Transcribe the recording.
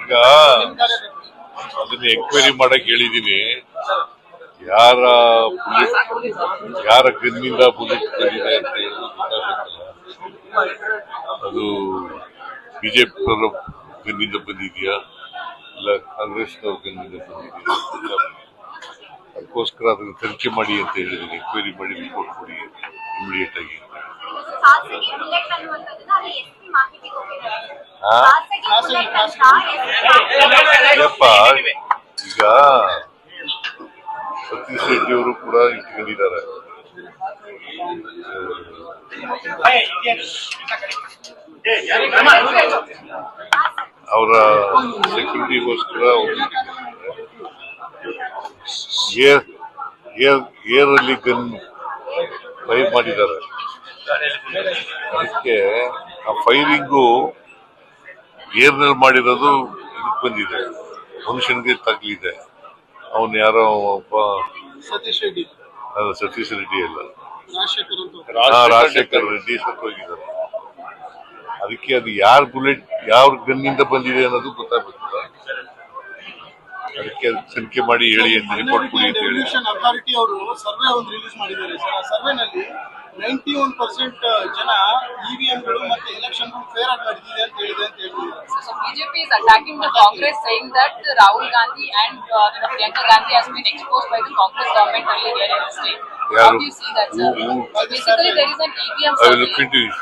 ಈಗ ಅದನ್ನ ಎಂಕ್ವೈರಿ ಮಾಡಕ್ ಹೇಳಿದೀನಿ. ಯಾರ ಗನ್ನಿಂದ ಬುಲೆಟ್ ಬಂದಿದೆ ಅಂತ ಹೇಳಿ ಗೊತ್ತಾಗಬೇಕಲ್ಲ. ಅದು ಬಿಜೆಪಿ ಗನ್ನಿಂದ ಬಂದಿದೆಯಾ ಇಲ್ಲ ಕಾಂಗ್ರೆಸ್ನವ್ರ ಗನ್ನಿಂದ ಬಂದಿದೆಯಾ? ಅದಕ್ಕೋಸ್ಕರ ಅದನ್ನು ತನಿಖೆ ಮಾಡಿ ಅಂತ ಹೇಳಿದ್ದೀನಿ. ಎಂಕ್ವೈರಿ ಮಾಡಿ ರಿಪೋರ್ಟ್ ಕೊಡಿ ಇಮಿಡಿಯೇಟ್ ಆಗಿ. ಯಪ್ಪ, ಈಗ ಸತೀಶ್ ರೆಡ್ಡಿ ಅವರು ಕೂಡ ಇಟ್ಕೊಂಡಿದ್ದಾರೆ. ಅವರ ಸೆಕ್ಯೂರಿಟಿಗೋಸ್ಕರ ಏರ್ ಅಲ್ಲಿ ಗನ್ ಫೈರ್ ಮಾಡಿದ್ದಾರೆ. ಅದಕ್ಕೆ ಆ ಫೈರಿಂಗು ಏರ್ನಲ್ಲಿ ಮಾಡಿರೋದು ಇದಕ್ಕೆ ಬಂದಿದೆ, ಮನುಷ್ಯನಿಗೆ ತಗ್ಲಿದೆ. ಅವನು ಯಾರೋ ಒಬ್ಬ ಸತೀಶ್ ರೆಡ್ಡಿ ಅಲ್ಲ, ರಾಜಶೇಖರ್ ರೆಡ್ಡಿ ಸತ್ತೋಗಿದ್ದಾರೆ. ಅದಕ್ಕೆ ಅದು ಯಾವ ಗನ್ನಿಂದ ಬಂದಿದೆ ಅನ್ನೋದು ಗೊತ್ತಾಗಬೇಕಿಲ್ಲ. ಅದಕ್ಕೆ ತನಿಖೆ ಮಾಡಿ ಹೇಳಿ ಅಂತ ರಿಪೋರ್ಟ್ ಕೊಡಿ ಅಂತ ಹೇಳಿ. ಅಥಾರಿಟಿ ಅವರು ಸರ್ವೆ ಒಂದು ರಿಲೀಸ್ ಮಾಡಿದ್ದಾರೆ ಸರ್. ಆ ಸರ್ವೆನಲ್ಲಿ 91% ಜನ ಇವಿಎಂಗಳು ಮತ್ತೆ ಎಲೆಕ್ಷನ್ ಫೇರ್ ಆಗಿ ನಡೆದಿದೆ ಅಂತ ಹೇಳಿದೆ ಅಂತ ಹೇಳಿದ್ದಾರೆ. So BJP is attacking the Congress, saying that Rahul Gandhi and Priyanka Gandhi has been exposed by the Congress government earlier in the state. How do you see that, sir? Basically, there is an EVM survey. I will look into it.